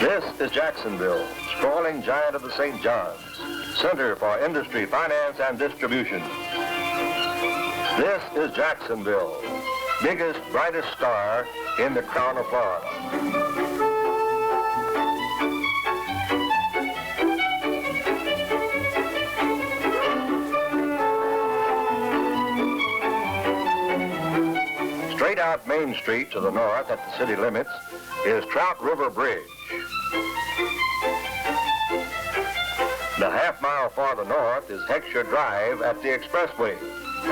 This is Jacksonville, sprawling giant of the St. John's, center for industry, finance, and distribution. This is Jacksonville, biggest, brightest star in the crown of Florida. Straight out Main Street to the north at the city limits is Trout River Bridge. The half-mile farther north is Heckscher Drive at the expressway,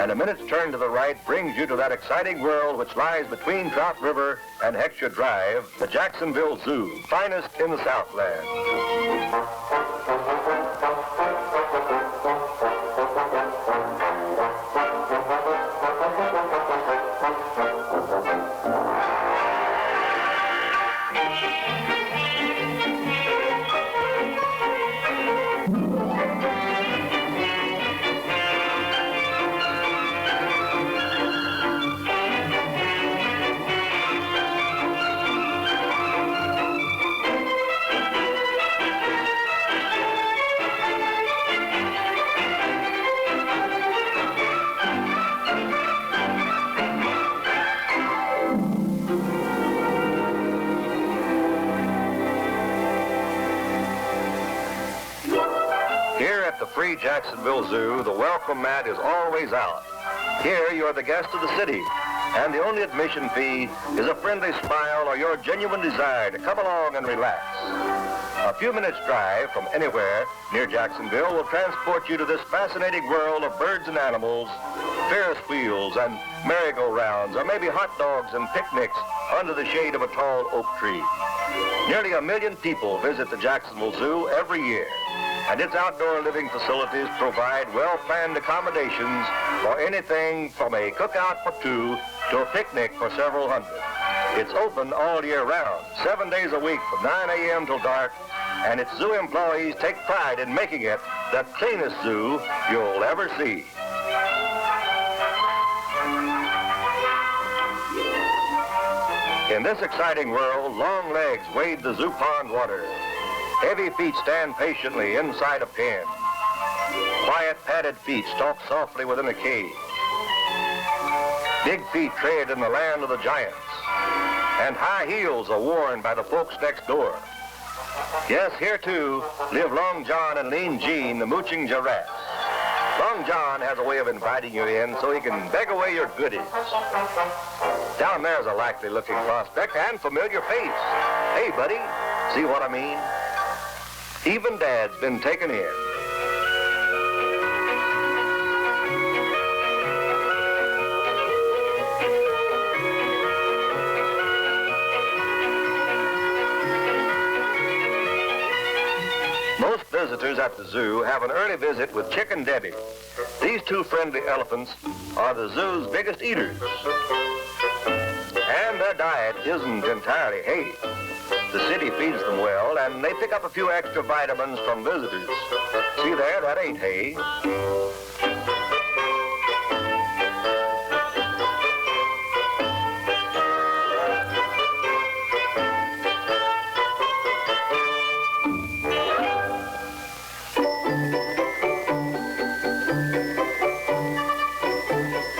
and a minute's turn to the right brings you to that exciting world which lies between Trout River and Heckscher Drive, the Jacksonville Zoo, finest in the Southland. At the free Jacksonville Zoo, the welcome mat is always out. Here, you're the guest of the city, and the only admission fee is a friendly smile or your genuine desire to come along and relax. A few minutes' drive from anywhere near Jacksonville will transport you to this fascinating world of birds and animals, Ferris wheels and merry-go-rounds, or maybe hot dogs and picnics under the shade of a tall oak tree. Nearly 1 million people visit the Jacksonville Zoo every year, and its outdoor living facilities provide well-planned accommodations for anything from a cookout for two to a picnic for several hundred. It's open all year round, 7 days a week from 9 a.m. till dark, and its zoo employees take pride in making it the cleanest zoo you'll ever see. In this exciting world, long legs wade the zoo pond water. Heavy feet stand patiently inside a pen. Quiet, padded feet stalk softly within a cage. Big feet tread in the land of the giants. And high heels are worn by the folks next door. Yes, here too live Long John and Lean Jean, the mooching giraffes. Long John has a way of inviting you in so he can beg away your goodies. Down there's a likely-looking prospect and familiar face. Hey, buddy, see what I mean? Even Dad's been taken in. Most visitors at the zoo have an early visit with Chicken Debbie. These two friendly elephants are the zoo's biggest eaters. And their diet isn't entirely hay. The city feeds them well, and they pick up a few extra vitamins from visitors. See there, that ain't hay.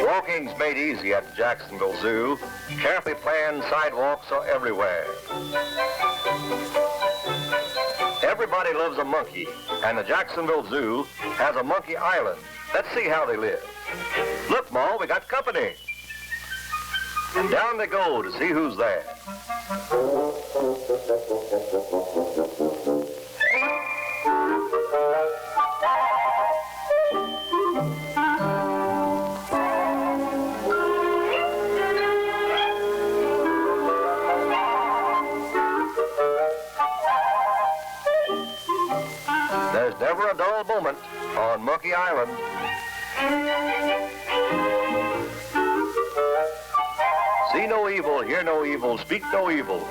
Walking's made easy at the Jacksonville Zoo. Carefully planned sidewalks are everywhere. Everybody loves a monkey, and the Jacksonville Zoo has a monkey island. Let's see how they live. Look, Ma, we got company. And down they go to see who's there. There's never a dull moment on Monkey Island. See no evil, hear no evil, speak no evil.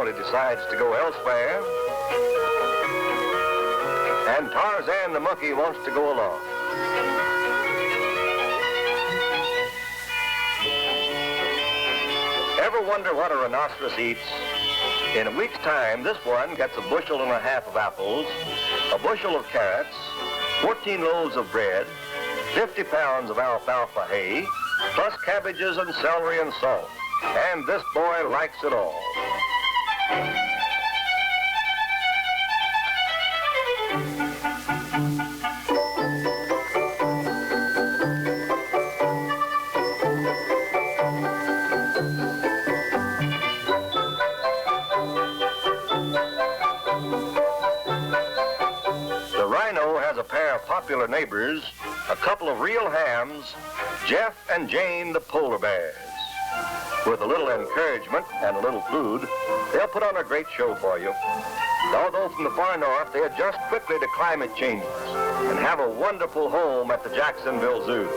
family decides to go elsewhere, and Tarzan the monkey wants to go along. Ever wonder what a rhinoceros eats? In a week's time, this one gets a bushel and a half of apples, a bushel of carrots, 14 loaves of bread, 50 pounds of alfalfa hay, plus cabbages and celery and salt. And this boy likes it all. The rhino has a pair of popular neighbors, a couple of real hams, Jeff and Jane the polar bears. With a little encouragement and a little food, they'll put on a great show for you. Although from the far north, they adjust quickly to climate changes and have a wonderful home at the Jacksonville Zoo.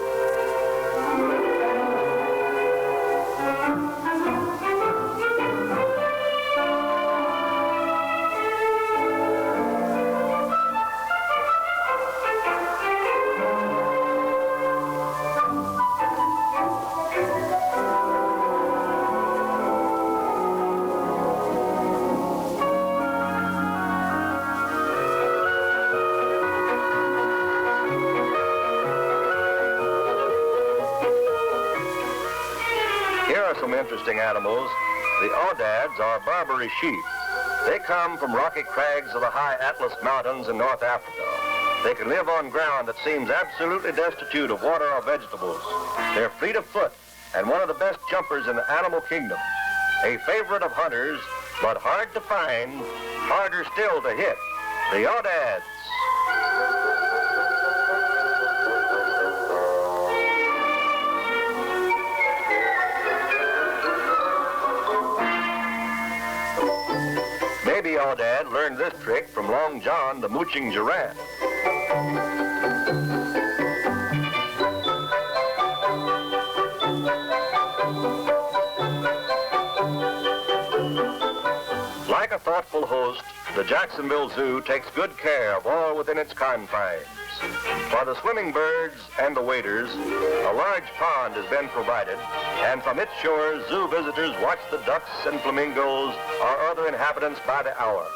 Here are some interesting animals. The audads are Barbary sheep. They come from rocky crags of the high Atlas Mountains in North Africa. They can live on ground that seems absolutely destitute of water or vegetables. They're fleet of foot and one of the best jumpers in the animal kingdom. A favorite of hunters, but hard to find, harder still to hit. The audads. Baby audad learned this trick from Long John, the mooching giraffe. Like a thoughtful host, the Jacksonville Zoo takes good care of all within its confines. For the swimming birds and the waders, a large pond has been provided, and from its shores, zoo visitors watch the ducks and flamingos or other inhabitants by the hour.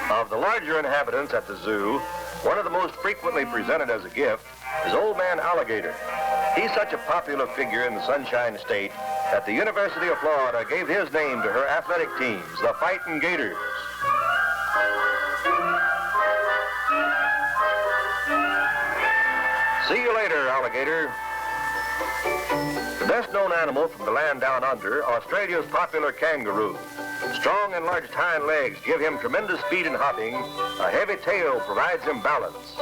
Of the larger inhabitants at the zoo, one of the most frequently presented as a gift is Old Man Alligator. He's such a popular figure in the Sunshine State that the University of Florida gave his name to her athletic teams, the Fightin' Gators. See you later, alligator. The best known animal from the land down under, Australia's popular kangaroo. Strong enlarged hind legs give him tremendous speed in hopping. A heavy tail provides him balance.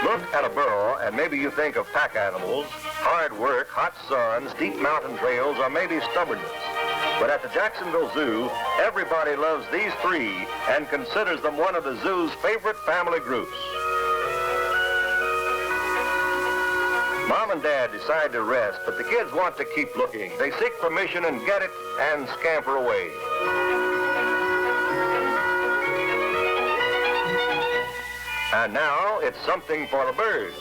Look at a burro and maybe you think of pack animals, hard work, hot sun, steep mountain trails, or maybe stubbornness. But at the Jacksonville Zoo, everybody loves these three and considers them one of the zoo's favorite family groups. Mom and Dad decide to rest, but the kids want to keep looking. They seek permission and get it and scamper away. And now it's something for the birds.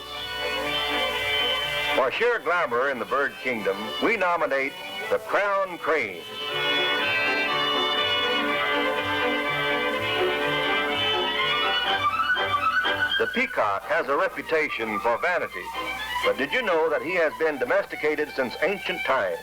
For sheer glamour in the bird kingdom, we nominate the crown crane. The peacock has a reputation for vanity, but did you know that he has been domesticated since ancient times?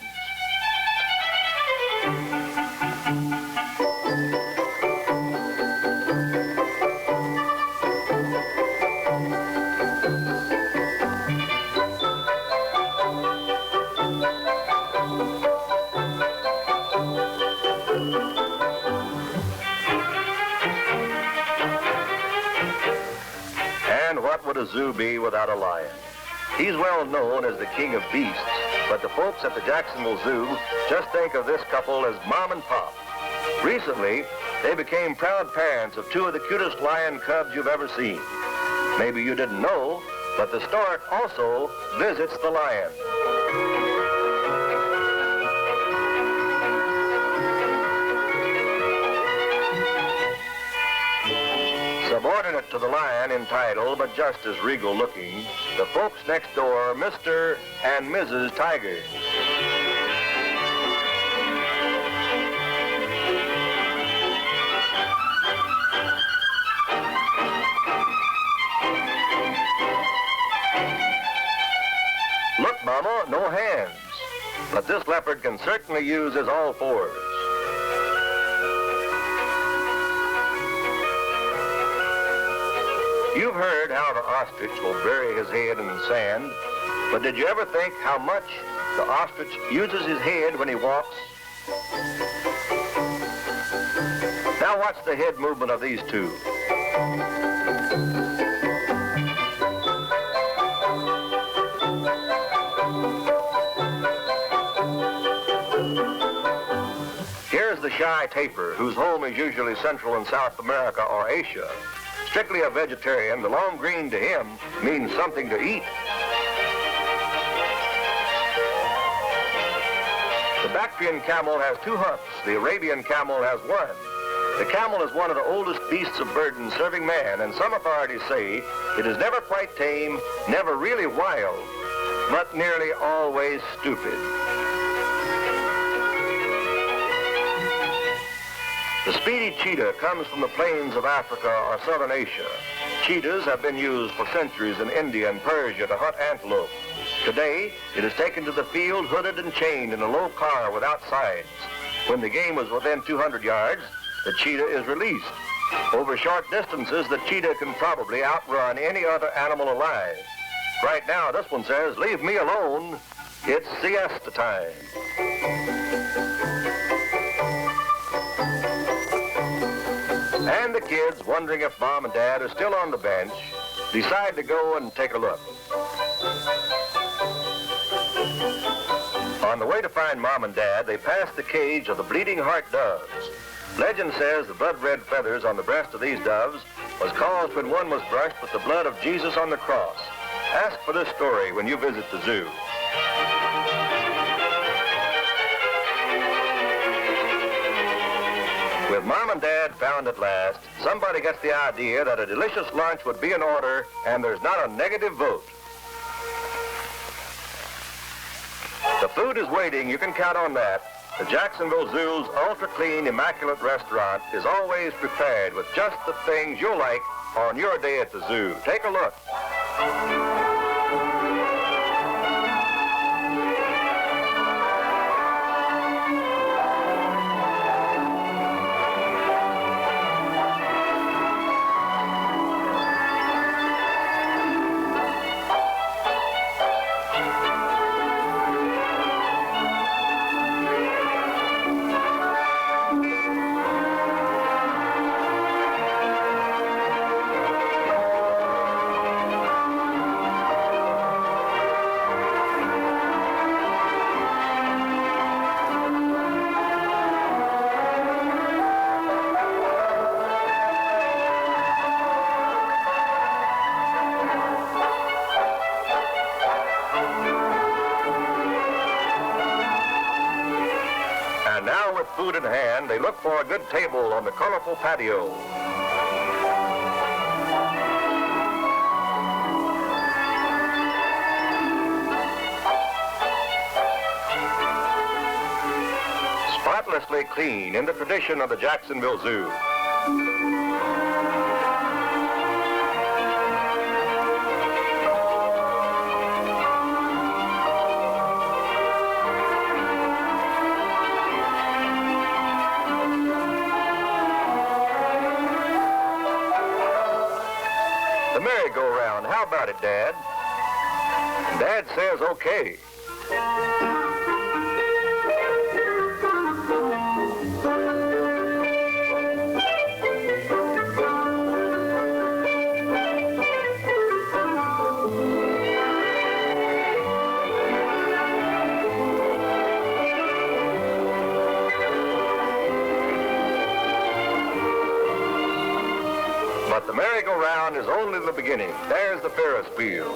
a zoo be without a lion? He's well known as the king of beasts, but the folks at the Jacksonville Zoo just think of this couple as mom and pop. Recently, they became proud parents of two of the cutest lion cubs you've ever seen. Maybe you didn't know, but the stork also visits the lion. Subordinate to the lion in title, but just as regal looking, the folks next door are Mr. and Mrs. Tiger. Look, Mama, no hands. But this leopard can certainly use his all fours. You've heard how the ostrich will bury his head in the sand, but did you ever think how much the ostrich uses his head when he walks? Now watch the head movement of these two. Here's the shy tapir, whose home is usually Central and South America or Asia. Strictly a vegetarian, the long green to him means something to eat. The Bactrian camel has two humps. The Arabian camel has one. The camel is one of the oldest beasts of burden serving man, and some authorities say it is never quite tame, never really wild, but nearly always stupid. The speedy cheetah comes from the plains of Africa or southern Asia. Cheetahs have been used for centuries in India and Persia to hunt antelope. Today, it is taken to the field hooded and chained in a low car without sides. When the game is within 200 yards, the cheetah is released. Over short distances, the cheetah can probably outrun any other animal alive. Right now, this one says, "Leave me alone. It's siesta time." And the kids, wondering if Mom and Dad are still on the bench, decide to go and take a look. On the way to find Mom and Dad, they pass the cage of the bleeding heart doves. Legend says the blood-red feathers on the breast of these doves was caused when one was brushed with the blood of Jesus on the cross. Ask for this story when you visit the zoo. With Mom and Dad found at last, somebody gets the idea that a delicious lunch would be in order, and there's not a negative vote. The food is waiting, you can count on that. The Jacksonville Zoo's ultra-clean, immaculate restaurant is always prepared with just the things you'll like on your day at the zoo. Take a look. Food in hand, they look for a good table on the colorful patio. Spotlessly clean in the tradition of the Jacksonville Zoo. Merry-go-round. How about it, Dad? Dad says okay. the merry-go-round is only the beginning. There's the Ferris wheel.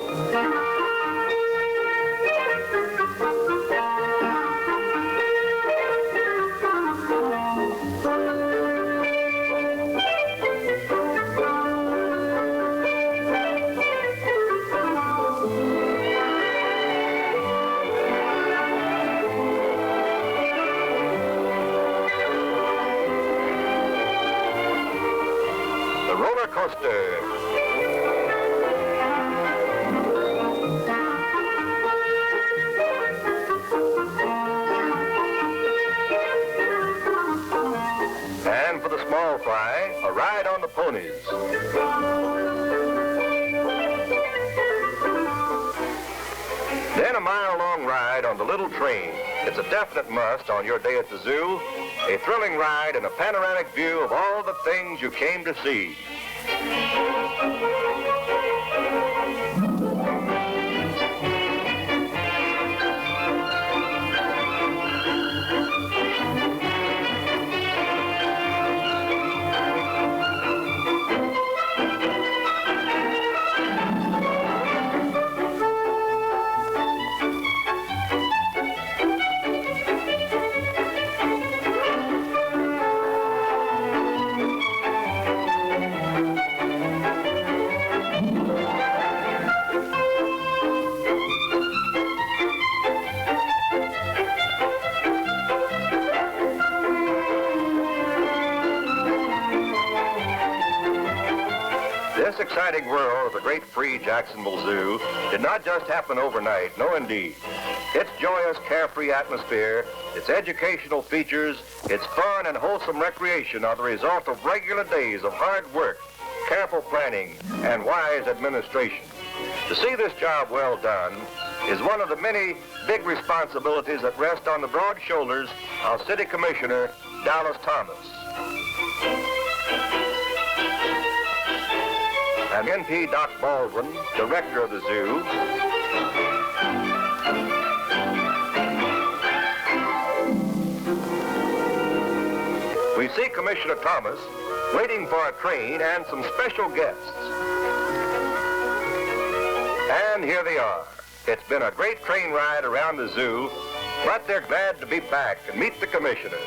Coaster. And for the small fry, a ride on the ponies. Then a mile-long ride on the little train. It's a definite must on your day at the zoo. A thrilling ride and a panoramic view of all the things you came to see. This exciting world of the great free Jacksonville Zoo did not just happen overnight, no indeed. Its joyous, carefree atmosphere, its educational features, its fun and wholesome recreation are the result of regular days of hard work, careful planning, and wise administration. To see this job well done is one of the many big responsibilities that rest on the broad shoulders of City Commissioner Dallas Thomas. And NP Doc Baldwin, director of the zoo, we see Commissioner Thomas waiting for a train and some special guests. And here they are. It's been a great train ride around the zoo, but they're glad to be back and meet the commissioner.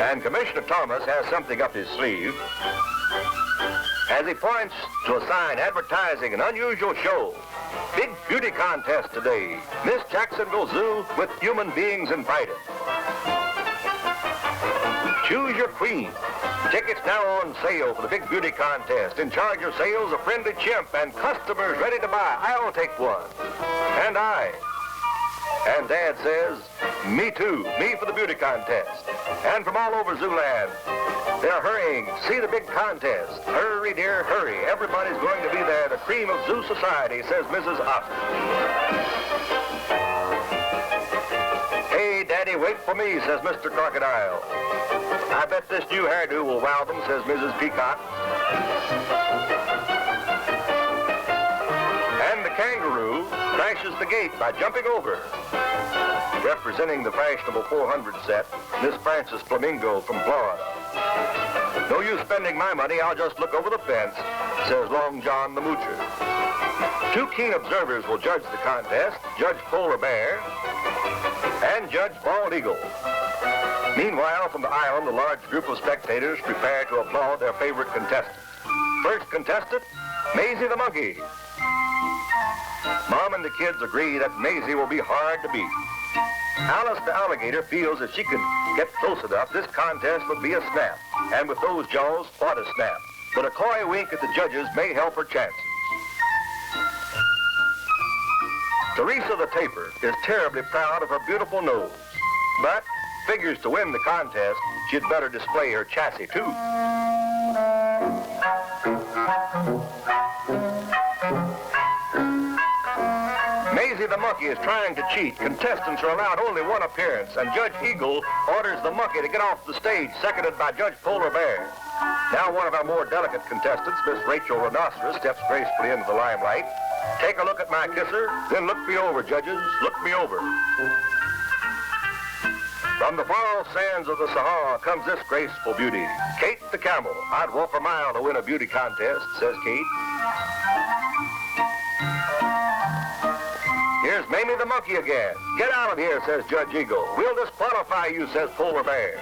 And Commissioner Thomas has something up his sleeve as he points to a sign advertising an unusual show. Big beauty contest today. Miss Jacksonville Zoo with human beings invited. Choose your queen. Tickets now on sale for the big beauty contest. In charge of sales, a friendly chimp, and customers ready to buy. I'll take one. And I. And Dad says, me too. Me for the beauty contest. And from all over Zooland, they're hurrying. See the big contest. Hurry, dear, hurry. Everybody's going to be there. The cream of Zoo Society, says Mrs. Otter. Hey, Daddy, wait for me, says Mr. Crocodile. I bet this new hairdo will wow them, says Mrs. Peacock. And the kangaroo crashes the gate by jumping over. Representing the fashionable 400 set, Miss Frances Flamingo from Florida. No use spending my money, I'll just look over the fence, says Long John the Moocher. Two keen observers will judge the contest, Judge Polar Bear and Judge Bald Eagle. Meanwhile, from the island, a large group of spectators prepare to applaud their favorite contestant. First contestant, Maisie the monkey. Mom and the kids agree that Maisie will be hard to beat. Alice the alligator feels if she could get close enough, this contest would be a snap. And with those jaws, what a snap. But a coy wink at the judges may help her chances. Teresa the tapir is terribly proud of her beautiful nose, but figures to win the contest, she'd better display her chassis too. Maisie the monkey is trying to cheat. Contestants are allowed only one appearance, and Judge Eagle orders the monkey to get off the stage, seconded by Judge Polar Bear. Now one of our more delicate contestants, Miss Rachel Rhinoceros, steps gracefully into the limelight. Take a look at my kisser, then look me over, judges. Look me over. From the far-off sands of the Sahara comes this graceful beauty, Kate the camel. I'd walk a mile to win a beauty contest, says Kate. Here's Mamie the monkey again. Get out of here, says Judge Eagle. We'll disqualify you, says Polar Bear.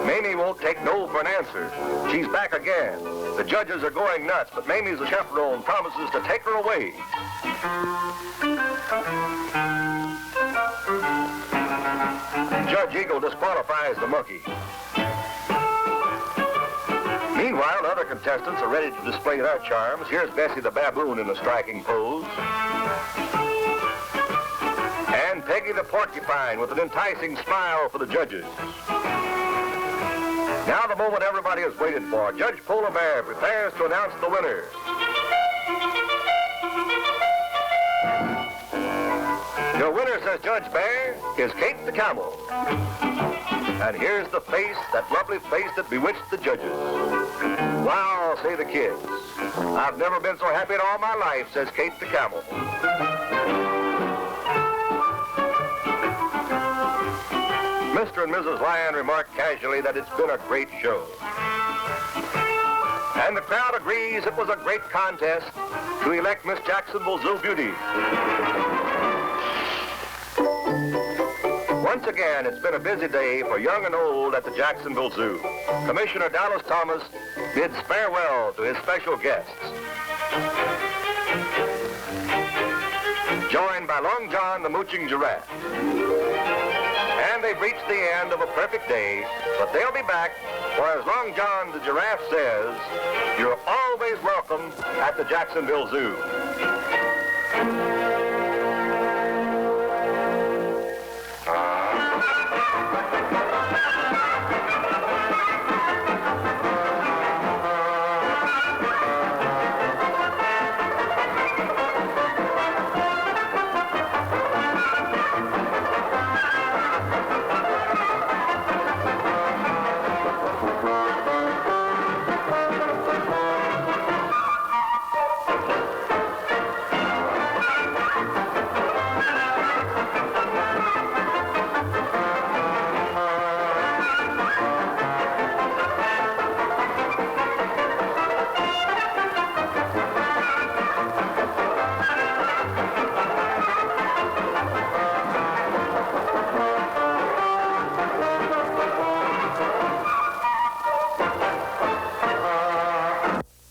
Mamie won't take no for an answer. She's back again. The judges are going nuts, but Mamie's the chaperone promises to take her away. Judge Eagle disqualifies the monkey. Meanwhile, other contestants are ready to display their charms. Here's Bessie the baboon in a striking pose. And Peggy the porcupine with an enticing smile for the judges. Now the moment everybody has waited for. Judge Polar Bear prepares to announce the winner. Your winner, says Judge Bear, is Kate the camel. And here's the face, that lovely face that bewitched the judges. Wow, say the kids. I've never been so happy in all my life, says Kate the camel. Mr. and Mrs. Lion remarked casually that it's been a great show. And the crowd agrees it was a great contest to elect Miss Jacksonville Zoo Beauty. Once again, it's been a busy day for young and old at the Jacksonville Zoo. Commissioner Dallas Thomas bids farewell to his special guests. Joined by Long John the mooching giraffe. And they've reached the end of a perfect day, but they'll be back, for as Long John the giraffe says, you're always welcome at the Jacksonville Zoo.